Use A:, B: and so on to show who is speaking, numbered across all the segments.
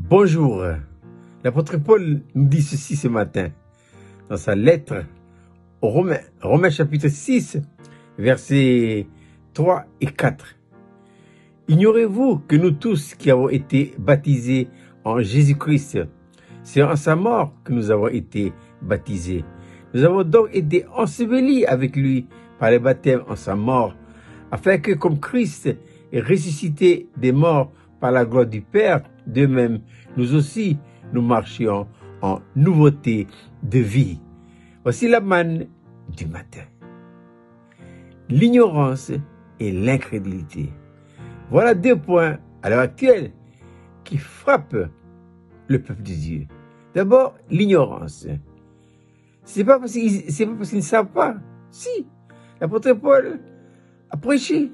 A: Bonjour. L'apôtre Paul nous dit ceci ce matin dans sa lettre aux Romains, Romains chapitre 6, versets 3 et 4. Ignorez-vous que nous tous qui avons été baptisés en Jésus-Christ, c'est en sa mort que nous avons été baptisés. Nous avons donc été ensevelis avec lui par le baptême en sa mort, afin que comme Christ est ressuscité des morts par la gloire du Père, de même, nous aussi, nous marchions en nouveauté de vie. Voici la manne du matin. L'ignorance et l'incrédulité. Voilà deux points à l'heure actuelle qui frappent le peuple de Dieu. D'abord, l'ignorance. C'est pas parce qu'ils ne savent pas. Si, l'apôtre Paul a prêché.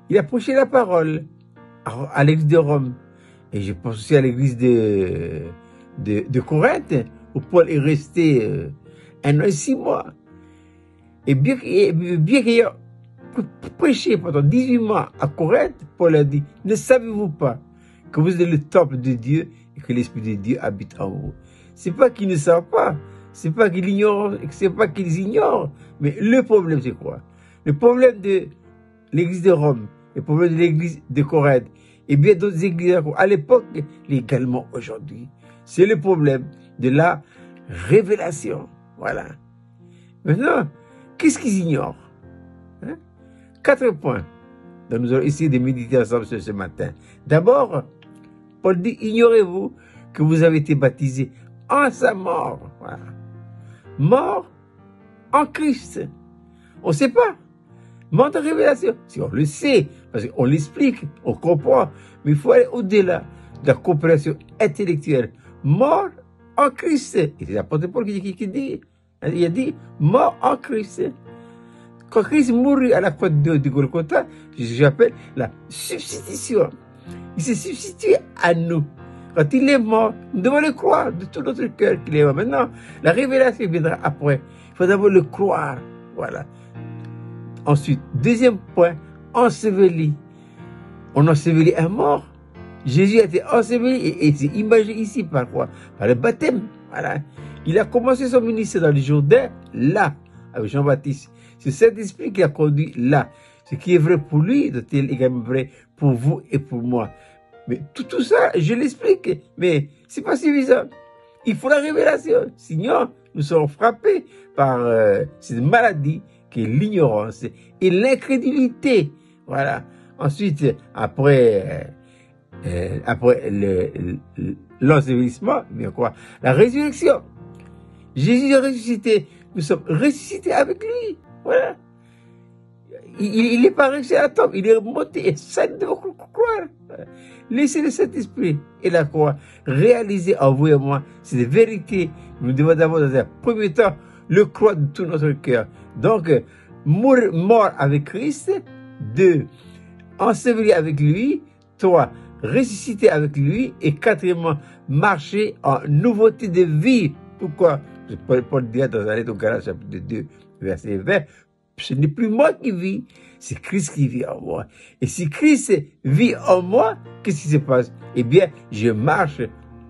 A: Il a prêché la parole à l'église de Rome. Et je pense aussi à l'église de Corinthe, où Paul est resté 1 an et 6 mois. Et bien qu'il ait prêché pendant 18 mois à Corinthe, Paul a dit, ne savez-vous pas que vous êtes le temple de Dieu et que l'Esprit de Dieu habite en vous? C'est pas qu'ils ne savent pas, c'est pas qu'ils ignorent, c'est pas qu'ils ignorent, mais le problème c'est quoi? Le problème de l'église de Rome, le problème de l'église de Corinthe, et bien d'autres églises à l'époque, et également aujourd'hui, c'est le problème de la révélation. Voilà. Maintenant, qu'est-ce qu'ils ignorent? 4 points dont nous allons essayer de méditer ensemble ce matin. D'abord, Paul dit, ignorez-vous que vous avez été baptisés en sa mort. Voilà. Mort en Christ. On ne sait pas. Mort de révélation. Si on le sait, parce qu'on l'explique, on comprend, mais il faut aller au-delà de la compréhension intellectuelle. Mort en Christ. Et c'est l'apôtre Paul qui dit, il a dit, mort en Christ. Quand Christ mourut à la croix de Golgotha, j'appelle la substitution. Il s'est substitué à nous. Quand il est mort, nous devons le croire de tout notre cœur qu'il est mort. Maintenant, la révélation viendra après. Il faut d'abord le croire. Voilà. Ensuite, deuxième point, enseveli. On ensevelit un mort. Jésus a été enseveli et c'est imagé ici par quoi? Par le baptême. Voilà. Il a commencé son ministère dans le Jourdain, là, avec Jean-Baptiste. C'est Saint-Esprit qui a conduit là. Ce qui est vrai pour lui, doit être également vrai pour vous et pour moi. Mais tout ça, je l'explique, mais c'est pas suffisant. Il faut la révélation. Sinon, nous serons frappés par cette maladie qui est l'ignorance et l'incrédulité. Voilà. Ensuite, après l'ensevelissement, bien quoi, la résurrection. Jésus est ressuscité. Nous sommes ressuscités avec lui. Voilà. Il n'est pas resté à la tombe, il est remonté et ça nous devons croire. Laissez le Saint-Esprit et la croix réaliser en vous et moi cette vérité. Nous devons d'abord, dans un premier temps, le croire de tout notre cœur. Donc, mort avec Christ. 2, enseveli avec lui. 3, ressuscité avec lui. Et 4, marcher en nouveauté de vie. Pourquoi? Paul dit dans la lettre aux Galates, chapitre 2, verset 20, ce n'est plus moi qui vis, c'est Christ qui vit en moi. Et si Christ vit en moi, qu'est-ce qui se passe? Eh bien, je marche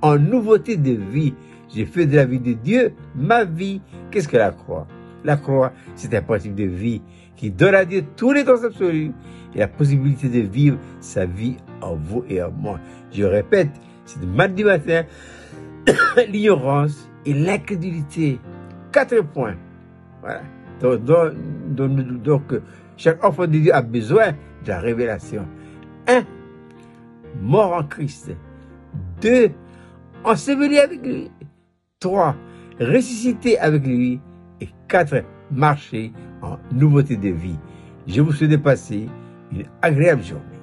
A: en nouveauté de vie. Je fais de la vie de Dieu ma vie. Qu'est-ce que la croix? La croix, c'est un principe de vie qui donne à Dieu tous les temps absolus et la possibilité de vivre sa vie en vous et en moi. Je répète, c'est de mardi matin, l'ignorance et l'incrédulité. 4 points. Voilà. Donc, chaque enfant de Dieu a besoin de la révélation. 1, mort en Christ. 2, enseveli avec lui. 3, ressuscité avec lui. Et 4, marcher en nouveauté de vie. Je vous souhaite de passer une agréable journée.